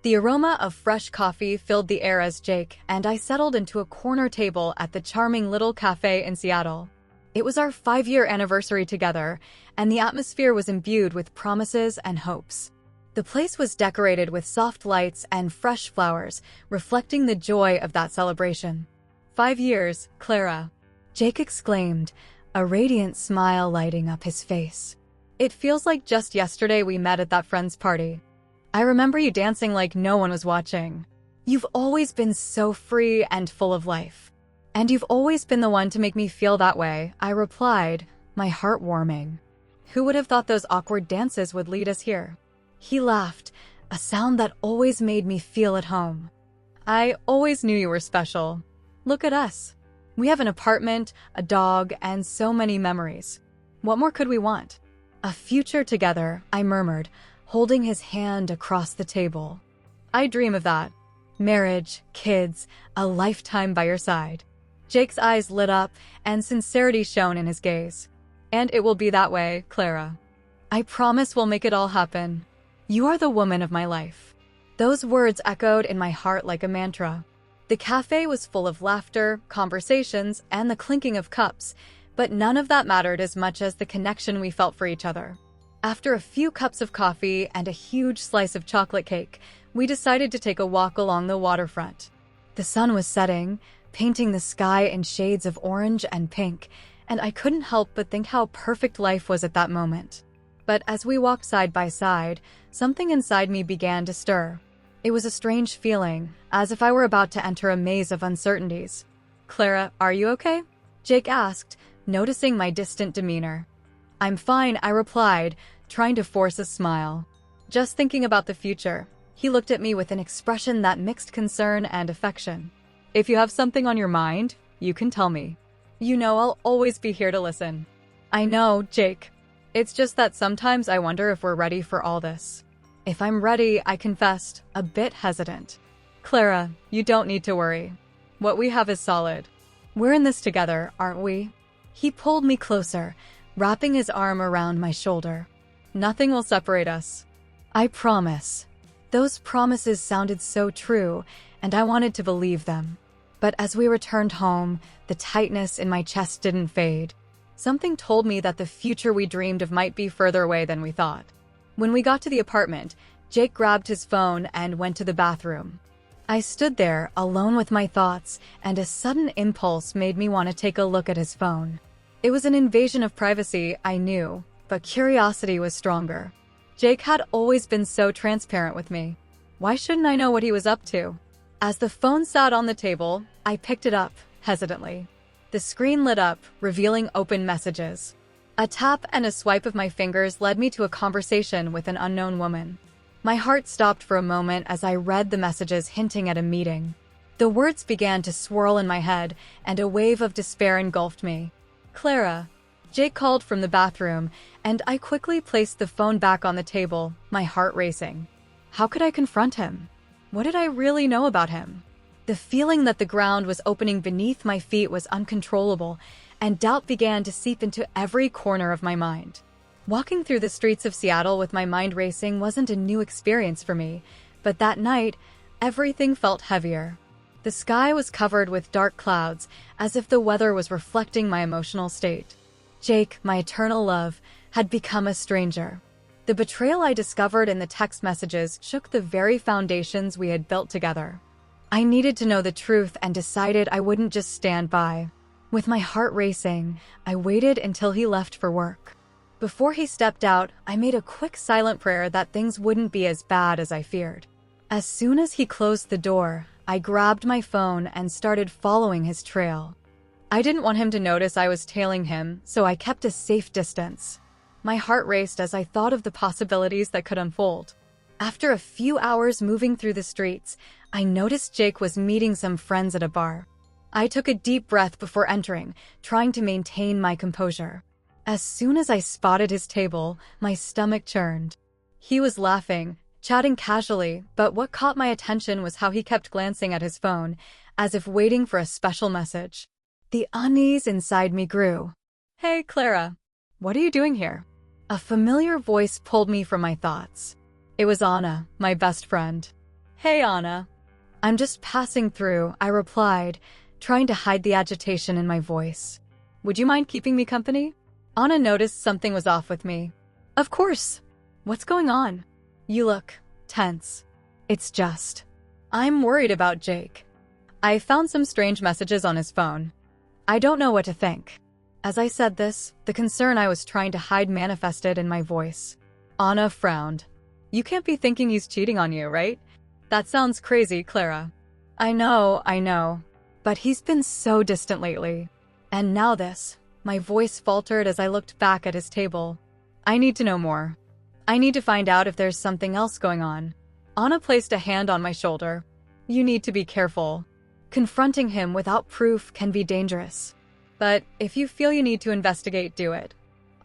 The aroma of fresh coffee filled the air as Jake and I settled into a corner table at the charming little cafe in Seattle. It was our 5-year anniversary together, and the atmosphere was imbued with promises and hopes. The place was decorated with soft lights and fresh flowers, reflecting the joy of that celebration. 5 years, Clara, Jake exclaimed, a radiant smile lighting up his face. It feels like just yesterday we met at that friend's party. I remember you dancing like no one was watching. You've always been so free and full of life. And you've always been the one to make me feel that way, I replied, my heart warming. Who would have thought those awkward dances would lead us here? He laughed, a sound that always made me feel at home. I always knew you were special. Look at us. We have an apartment, a dog, and so many memories. What more could we want? A future together, I murmured, holding his hand across the table. I dream of that. Marriage, kids, a lifetime by your side. Jake's eyes lit up, and sincerity shone in his gaze. And it will be that way, Clara. I promise we'll make it all happen. You are the woman of my life. Those words echoed in my heart like a mantra. The cafe was full of laughter, conversations, and the clinking of cups, but none of that mattered as much as the connection we felt for each other. After a few cups of coffee and a huge slice of chocolate cake, we decided to take a walk along the waterfront. The sun was setting, painting the sky in shades of orange and pink, and I couldn't help but think how perfect life was at that moment. But as we walked side by side, something inside me began to stir. It was a strange feeling, as if I were about to enter a maze of uncertainties. Clara, are you okay? Jake asked, noticing my distant demeanor. I'm fine, I replied, trying to force a smile. Just thinking about the future. He looked at me with an expression that mixed concern and affection. If you have something on your mind, you can tell me. You know I'll always be here to listen. I know, Jake. It's just that sometimes I wonder if we're ready for all this. If I'm ready, I confessed, a bit hesitant. Clara, you don't need to worry. What we have is solid. We're in this together, aren't we? He pulled me closer, wrapping his arm around my shoulder. Nothing will separate us. I promise. Those promises sounded so true, and I wanted to believe them. But as we returned home, the tightness in my chest didn't fade. Something told me that the future we dreamed of might be further away than we thought. When we got to the apartment, Jake grabbed his phone and went to the bathroom. I stood there, alone with my thoughts, and a sudden impulse made me want to take a look at his phone. It was an invasion of privacy, I knew, but curiosity was stronger. Jake had always been so transparent with me. Why shouldn't I know what he was up to? As the phone sat on the table, I picked it up, hesitantly. The screen lit up, revealing open messages. A tap and a swipe of my fingers led me to a conversation with an unknown woman. My heart stopped for a moment as I read the messages hinting at a meeting. The words began to swirl in my head, and a wave of despair engulfed me. Clara. Jake called from the bathroom, and I quickly placed the phone back on the table, my heart racing. How could I confront him? What did I really know about him? The feeling that the ground was opening beneath my feet was uncontrollable, and doubt began to seep into every corner of my mind. Walking through the streets of Seattle with my mind racing wasn't a new experience for me, but that night, everything felt heavier. The sky was covered with dark clouds, as if the weather was reflecting my emotional state. Jake, my eternal love, had become a stranger. The betrayal I discovered in the text messages shook the very foundations we had built together. I needed to know the truth and decided I wouldn't just stand by. With my heart racing, I waited until he left for work. Before he stepped out, I made a quick silent prayer that things wouldn't be as bad as I feared. As soon as he closed the door, I grabbed my phone and started following his trail. I didn't want him to notice I was tailing him, so I kept a safe distance. My heart raced as I thought of the possibilities that could unfold. After a few hours moving through the streets, I noticed Jake was meeting some friends at a bar. I took a deep breath before entering, trying to maintain my composure. As soon as I spotted his table, my stomach churned. He was laughing, chatting casually, but what caught my attention was how he kept glancing at his phone, as if waiting for a special message. The unease inside me grew. Hey, Clara. What are you doing here? A familiar voice pulled me from my thoughts. It was Anna, my best friend. Hey, Anna. I'm just passing through, I replied, trying to hide the agitation in my voice. Would you mind keeping me company? Anna noticed something was off with me. Of course. What's going on? You look tense. It's just, I'm worried about Jake. I found some strange messages on his phone. I don't know what to think. As I said this, the concern I was trying to hide manifested in my voice. Anna frowned. You can't be thinking he's cheating on you, right? That sounds crazy, Clara. I know. But he's been so distant lately. And now this. My voice faltered as I looked back at his table. I need to know more. I need to find out if there's something else going on. Anna placed a hand on my shoulder. You need to be careful. Confronting him without proof can be dangerous. But if you feel you need to investigate, do it.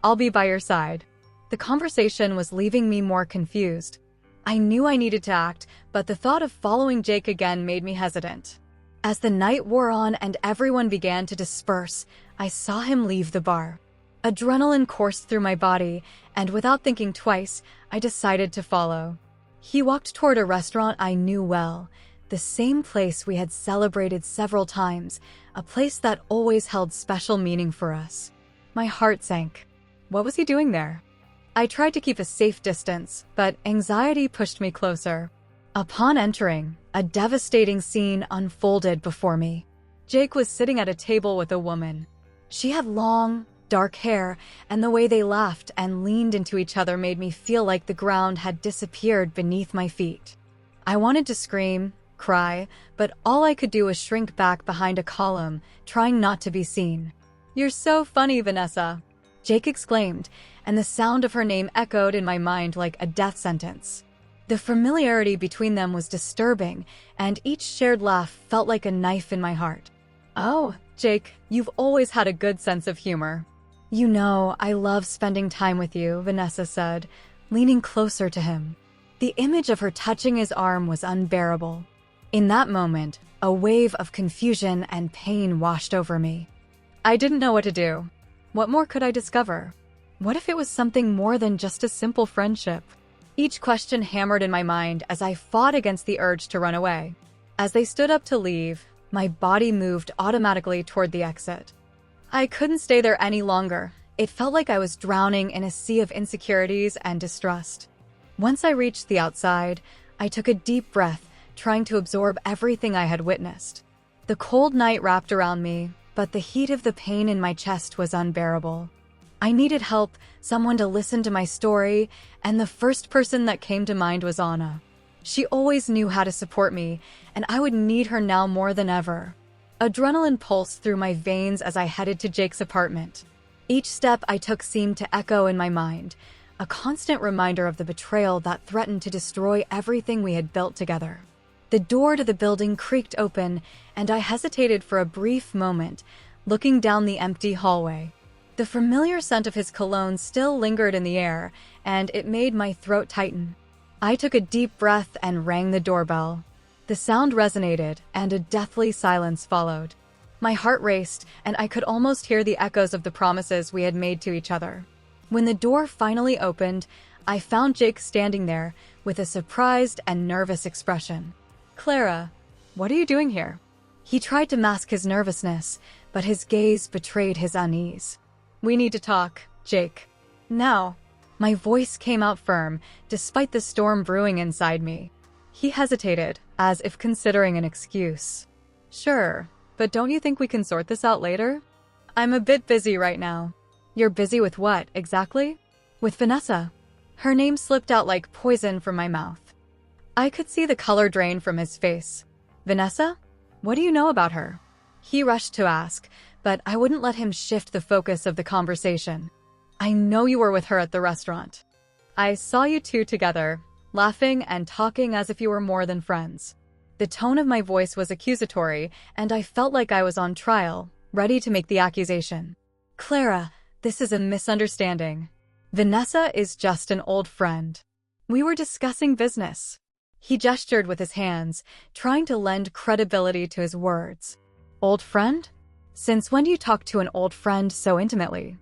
I'll be by your side. The conversation was leaving me more confused. I knew I needed to act, but the thought of following Jake again made me hesitant. As the night wore on and everyone began to disperse, I saw him leave the bar. Adrenaline coursed through my body, and without thinking twice, I decided to follow. He walked toward a restaurant I knew well, the same place we had celebrated several times, a place that always held special meaning for us. My heart sank. What was he doing there? I tried to keep a safe distance, but anxiety pushed me closer. Upon entering, a devastating scene unfolded before me. Jake was sitting at a table with a woman. She had long, dark hair, and the way they laughed and leaned into each other made me feel like the ground had disappeared beneath my feet. I wanted to scream, cry, but all I could do was shrink back behind a column, trying not to be seen. You're so funny, Vanessa, Jake exclaimed, and the sound of her name echoed in my mind like a death sentence. The familiarity between them was disturbing, and each shared laugh felt like a knife in my heart. Oh, Jake, you've always had a good sense of humor. You know, I love spending time with you, Vanessa said, leaning closer to him. The image of her touching his arm was unbearable. In that moment, a wave of confusion and pain washed over me. I didn't know what to do. What more could I discover? What if it was something more than just a simple friendship? Each question hammered in my mind as I fought against the urge to run away. As they stood up to leave, my body moved automatically toward the exit. I couldn't stay there any longer. It felt like I was drowning in a sea of insecurities and distrust. Once I reached the outside, I took a deep breath, trying to absorb everything I had witnessed. The cold night wrapped around me, but the heat of the pain in my chest was unbearable. I needed help, someone to listen to my story, and the first person that came to mind was Anna. She always knew how to support me, and I would need her now more than ever. Adrenaline pulsed through my veins as I headed to Jake's apartment. Each step I took seemed to echo in my mind, a constant reminder of the betrayal that threatened to destroy everything we had built together. The door to the building creaked open, and I hesitated for a brief moment, looking down the empty hallway. The familiar scent of his cologne still lingered in the air, and it made my throat tighten. I took a deep breath and rang the doorbell. The sound resonated, and a deathly silence followed. My heart raced, and I could almost hear the echoes of the promises we had made to each other. When the door finally opened, I found Jake standing there with a surprised and nervous expression. Clara, what are you doing here? He tried to mask his nervousness, but his gaze betrayed his unease. We need to talk, Jake. Now. My voice came out firm, despite the storm brewing inside me. He hesitated, as if considering an excuse. Sure, but don't you think we can sort this out later? I'm a bit busy right now. You're busy with what, exactly? With Vanessa. Her name slipped out like poison from my mouth. I could see the color drain from his face. Vanessa? What do you know about her? He rushed to ask, but I wouldn't let him shift the focus of the conversation. I know you were with her at the restaurant. I saw you two together, laughing and talking as if you were more than friends. The tone of my voice was accusatory, and I felt like I was on trial, ready to make the accusation. Clara, this is a misunderstanding. Vanessa is just an old friend. We were discussing business. He gestured with his hands, trying to lend credibility to his words. Old friend? Since when do you talk to an old friend so intimately?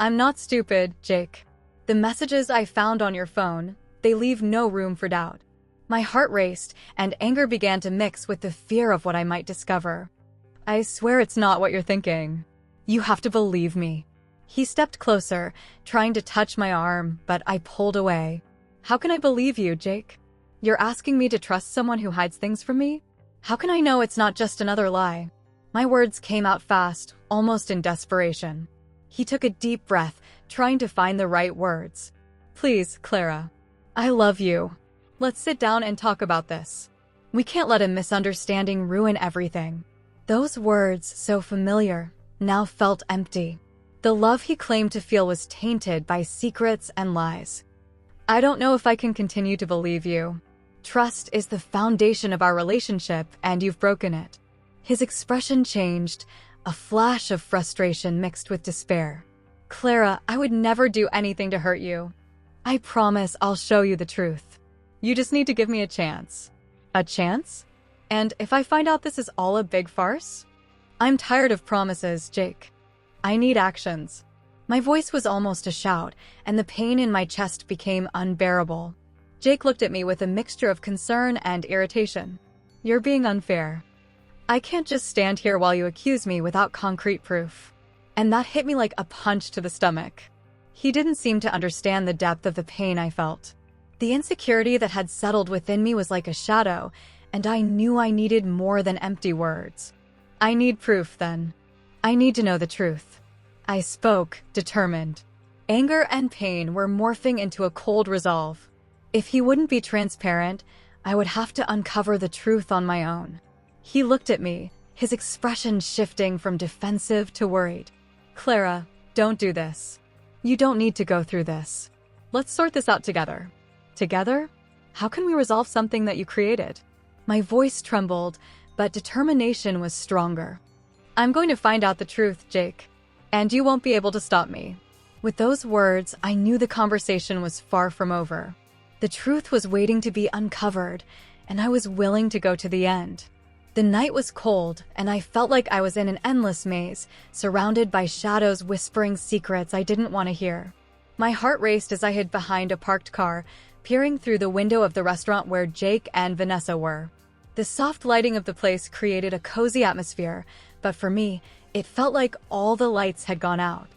I'm not stupid, Jake. The messages I found on your phone, they leave no room for doubt. My heart raced, and anger began to mix with the fear of what I might discover. I swear it's not what you're thinking. You have to believe me. He stepped closer, trying to touch my arm, but I pulled away. How can I believe you, Jake? You're asking me to trust someone who hides things from me? How can I know it's not just another lie? My words came out fast, almost in desperation. He took a deep breath, trying to find the right words. Please, Clara. I love you. Let's sit down and talk about this. We can't let a misunderstanding ruin everything. Those words, so familiar, now felt empty. The love he claimed to feel was tainted by secrets and lies. I don't know if I can continue to believe you. Trust is the foundation of our relationship, and you've broken it. His expression changed, a flash of frustration mixed with despair. Clara, I would never do anything to hurt you. I promise I'll show you the truth. You just need to give me a chance. A chance? And if I find out this is all a big farce? I'm tired of promises, Jake. I need actions. My voice was almost a shout, and the pain in my chest became unbearable. Jake looked at me with a mixture of concern and irritation. You're being unfair. I can't just stand here while you accuse me without concrete proof. And that hit me like a punch to the stomach. He didn't seem to understand the depth of the pain I felt. The insecurity that had settled within me was like a shadow, and I knew I needed more than empty words. I need proof, then. I need to know the truth. I spoke, determined. Anger and pain were morphing into a cold resolve. If he wouldn't be transparent, I would have to uncover the truth on my own. He looked at me, his expression shifting from defensive to worried. Clara, don't do this. You don't need to go through this. Let's sort this out together. Together? How can we resolve something that you created? My voice trembled, but determination was stronger. I'm going to find out the truth, Jake, and you won't be able to stop me. With those words, I knew the conversation was far from over. The truth was waiting to be uncovered, and I was willing to go to the end. The night was cold, and I felt like I was in an endless maze, surrounded by shadows whispering secrets I didn't want to hear. My heart raced as I hid behind a parked car, peering through the window of the restaurant where Jake and Vanessa were. The soft lighting of the place created a cozy atmosphere, but for me, it felt like all the lights had gone out.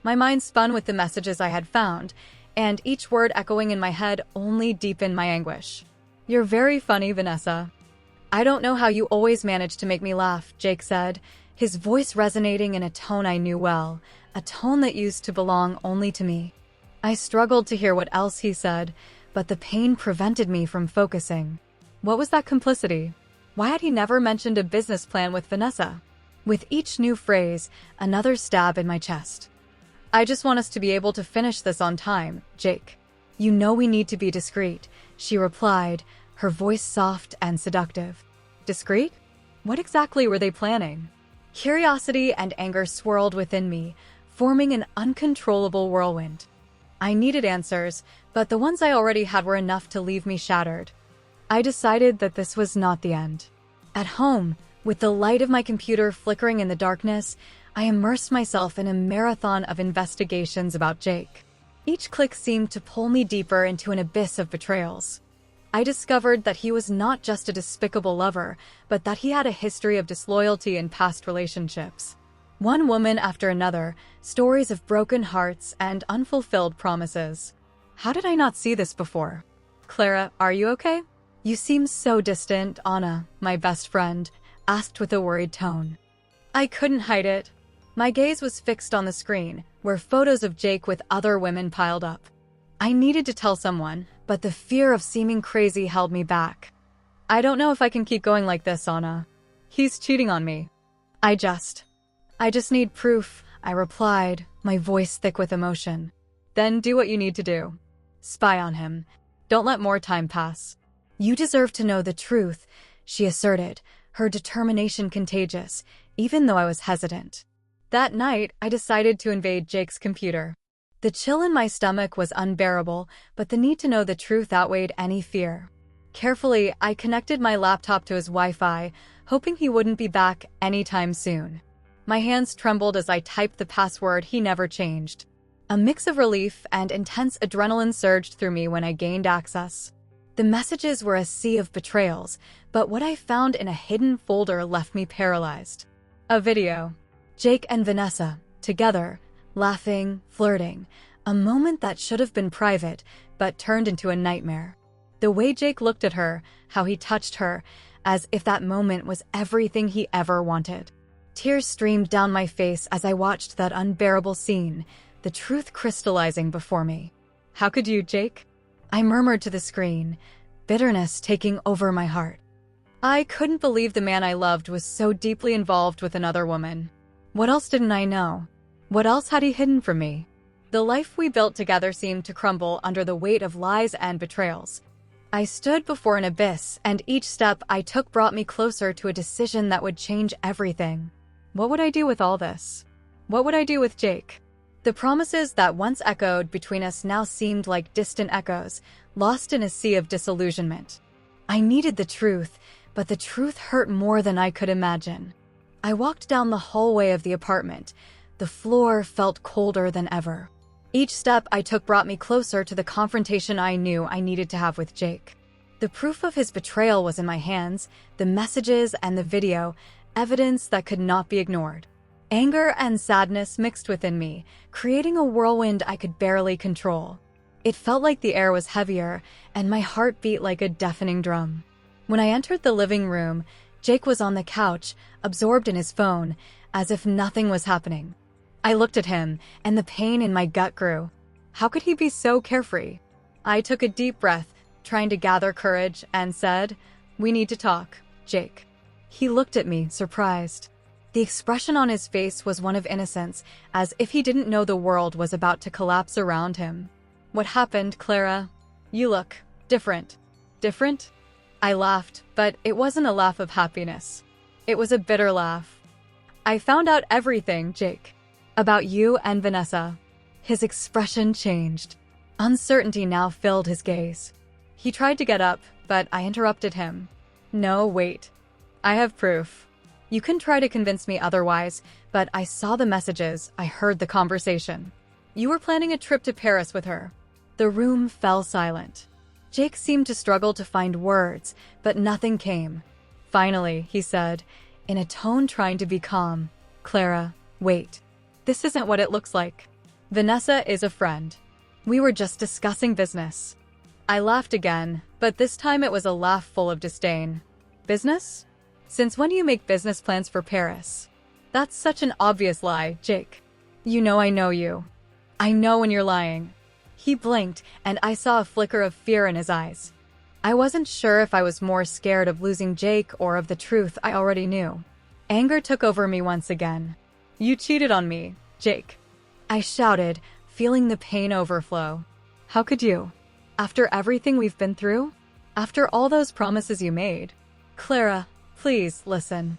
My mind spun with the messages I had found, and each word echoing in my head only deepened my anguish. You're very funny, Vanessa. I don't know how you always manage to make me laugh, Jake said, his voice resonating in a tone I knew well, a tone that used to belong only to me. I struggled to hear what else he said, but the pain prevented me from focusing. What was that complicity? Why had he never mentioned a business plan with Vanessa? With each new phrase, another stab in my chest. I just want us to be able to finish this on time, Jake. You know we need to be discreet, she replied, her voice soft and seductive. Discreet? What exactly were they planning? Curiosity and anger swirled within me, forming an uncontrollable whirlwind. I needed answers, but the ones I already had were enough to leave me shattered. I decided that this was not the end. At home, with the light of my computer flickering in the darkness, I immersed myself in a marathon of investigations about Jake. Each click seemed to pull me deeper into an abyss of betrayals. I discovered that he was not just a despicable lover, but that he had a history of disloyalty in past relationships. One woman after another, stories of broken hearts and unfulfilled promises. How did I not see this before? Clara, are you okay? You seem so distant, Anna, my best friend, asked with a worried tone. I couldn't hide it. My gaze was fixed on the screen, where photos of Jake with other women piled up. I needed to tell someone, but the fear of seeming crazy held me back. I don't know if I can keep going like this, Anna. He's cheating on me. I just need proof, I replied, my voice thick with emotion. Then do what you need to do. Spy on him. Don't let more time pass. You deserve to know the truth, she asserted, her determination contagious, even though I was hesitant. That night, I decided to invade Jake's computer. The chill in my stomach was unbearable, but the need to know the truth outweighed any fear. Carefully, I connected my laptop to his Wi-Fi, hoping he wouldn't be back anytime soon. My hands trembled as I typed the password he never changed. A mix of relief and intense adrenaline surged through me when I gained access. The messages were a sea of betrayals, but what I found in a hidden folder left me paralyzed. A video. Jake and Vanessa, together, laughing, flirting, a moment that should have been private, but turned into a nightmare. The way Jake looked at her, how he touched her, as if that moment was everything he ever wanted. Tears streamed down my face as I watched that unbearable scene, the truth crystallizing before me. How could you, Jake? I murmured to the screen, bitterness taking over my heart. I couldn't believe the man I loved was so deeply involved with another woman. What else didn't I know? What else had he hidden from me? The life we built together seemed to crumble under the weight of lies and betrayals. I stood before an abyss, and each step I took brought me closer to a decision that would change everything. What would I do with all this? What would I do with Jake? The promises that once echoed between us now seemed like distant echoes, lost in a sea of disillusionment. I needed the truth, but the truth hurt more than I could imagine. I walked down the hallway of the apartment. The floor felt colder than ever. Each step I took brought me closer to the confrontation I knew I needed to have with Jake. The proof of his betrayal was in my hands, the messages and the video, evidence that could not be ignored. Anger and sadness mixed within me, creating a whirlwind I could barely control. It felt like the air was heavier, and my heart beat like a deafening drum. When I entered the living room, Jake was on the couch, absorbed in his phone, as if nothing was happening. I looked at him, and the pain in my gut grew. How could he be so carefree? I took a deep breath, trying to gather courage, and said, "We need to talk, Jake." He looked at me, surprised. The expression on his face was one of innocence, as if he didn't know the world was about to collapse around him. "What happened, Clara? You look different." Different? I laughed, but it wasn't a laugh of happiness. It was a bitter laugh. "I found out everything, Jake. About you and Vanessa." His expression changed. Uncertainty now filled his gaze. He tried to get up, but I interrupted him. "No, wait. I have proof. You can try to convince me otherwise, but I saw the messages, I heard the conversation. You were planning a trip to Paris with her." The room fell silent. Jake seemed to struggle to find words, but nothing came. Finally, he said, in a tone trying to be calm, "Clara, wait. This isn't what it looks like. Vanessa is a friend. We were just discussing business." I laughed again, but this time it was a laugh full of disdain. "Business? Since when do you make business plans for Paris? That's such an obvious lie, Jake. You know I know you. I know when you're lying." He blinked, and I saw a flicker of fear in his eyes. I wasn't sure if I was more scared of losing Jake or of the truth I already knew. Anger took over me once again. "You cheated on me, Jake," I shouted, feeling the pain overflow. "How could you? After everything we've been through? After all those promises you made?" "Clara, please listen."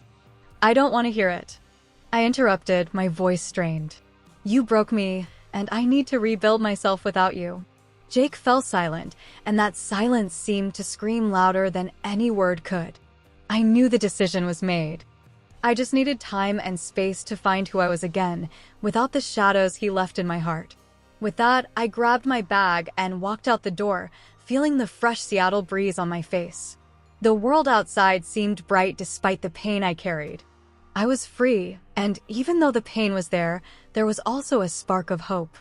"I don't want to hear it." I interrupted, my voice strained. "You broke me, and I need to rebuild myself without you." Jake fell silent, and that silence seemed to scream louder than any word could. I knew the decision was made. I just needed time and space to find who I was again, without the shadows he left in my heart. With that, I grabbed my bag and walked out the door, feeling the fresh Seattle breeze on my face. The world outside seemed bright despite the pain I carried. I was free, and even though the pain was there was also a spark of hope.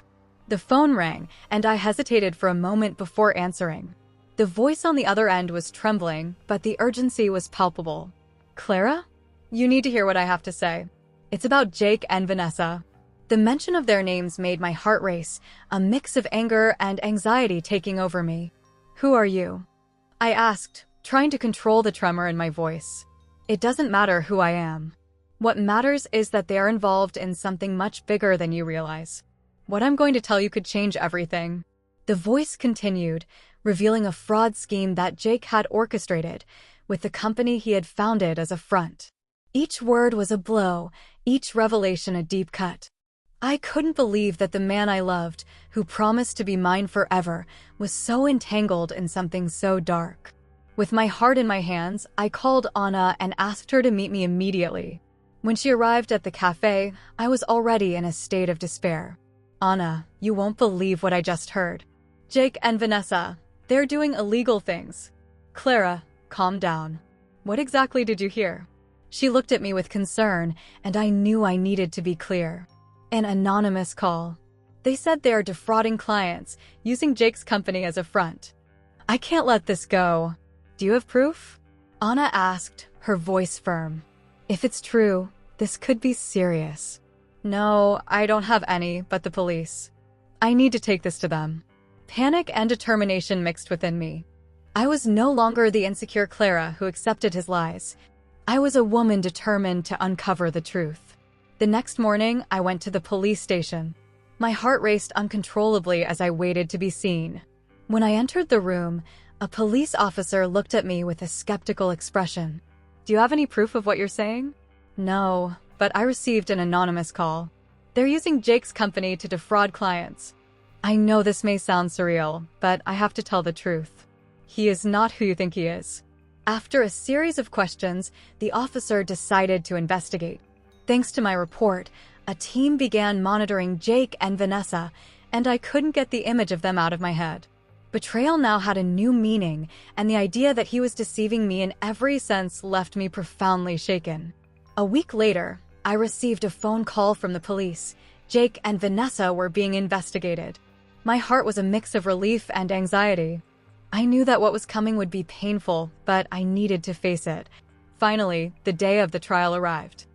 The phone rang, and I hesitated for a moment before answering. The voice on the other end was trembling, but the urgency was palpable. "Clara? You need to hear what I have to say. It's about Jake and Vanessa." The mention of their names made my heart race, a mix of anger and anxiety taking over me. "Who are you?" I asked, trying to control the tremor in my voice. "It doesn't matter who I am. What matters is that they are involved in something much bigger than you realize. What I'm going to tell you could change everything." The voice continued, revealing a fraud scheme that Jake had orchestrated, with the company he had founded as a front. Each word was a blow, each revelation a deep cut. I couldn't believe that the man I loved, who promised to be mine forever, was so entangled in something so dark. With my heart in my hands, I called Anna and asked her to meet me immediately. When she arrived at the cafe, I was already in a state of despair. "Anna, you won't believe what I just heard. Jake and Vanessa, they're doing illegal things. Clara, calm down. What exactly did you hear? She looked at me with concern, and I knew I needed to be clear. An anonymous call. They said they are defrauding clients, using Jake's company as a front. I can't let this go. Do you have proof? Anna asked, her voice firm. If it's true, this could be serious. No, I don't have any, but the police. I need to take this to them. Panic and determination mixed within me. I was no longer the insecure Clara who accepted his lies. I was a woman determined to uncover the truth. The next morning, I went to the police station. My heart raced uncontrollably as I waited to be seen. When I entered the room, a police officer looked at me with a skeptical expression. Do you have any proof of what you're saying? No, but I received an anonymous call. They're using Jake's company to defraud clients. I know this may sound surreal, but I have to tell the truth. He is not who you think he is. After a series of questions, the officer decided to investigate. Thanks to my report, a team began monitoring Jake and Vanessa, and I couldn't get the image of them out of my head. Betrayal now had a new meaning, and the idea that he was deceiving me in every sense left me profoundly shaken. A week later, I received a phone call from the police. Jake and Vanessa were being investigated. My heart was a mix of relief and anxiety. I knew that what was coming would be painful, but I needed to face it. Finally, the day of the trial arrived.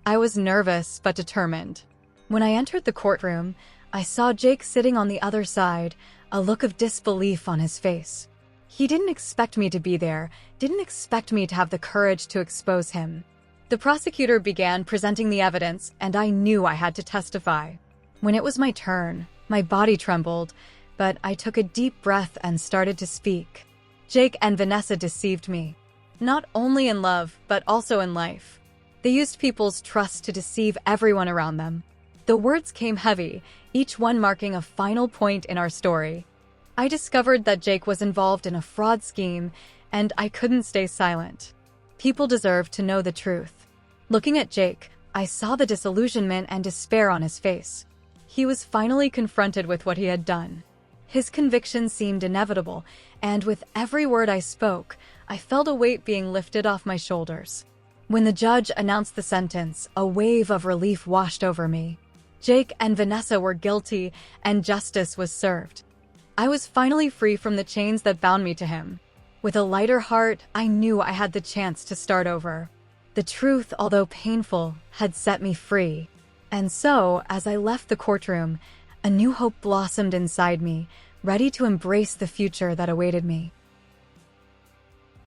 I was nervous but determined. When I entered the courtroom, I saw Jake sitting on the other side, a look of disbelief on his face. He didn't expect me to be there, didn't expect me to have the courage to expose him. The prosecutor began presenting the evidence, and I knew I had to testify. When it was my turn, my body trembled, but I took a deep breath and started to speak. Jake and Vanessa deceived me, not only in love, but also in life. They used people's trust to deceive everyone around them. The words came heavy, each one marking a final point in our story. I discovered that Jake was involved in a fraud scheme, and I couldn't stay silent. People deserved to know the truth. Looking at Jake, I saw the disillusionment and despair on his face. He was finally confronted with what he had done. His conviction seemed inevitable, and with every word I spoke, I felt a weight being lifted off my shoulders. When the judge announced the sentence, a wave of relief washed over me. Jake and Vanessa were guilty, and justice was served. I was finally free from the chains that bound me to him. With a lighter heart, I knew I had the chance to start over. The truth, although painful, had set me free. And so, as I left the courtroom, a new hope blossomed inside me, ready to embrace the future that awaited me.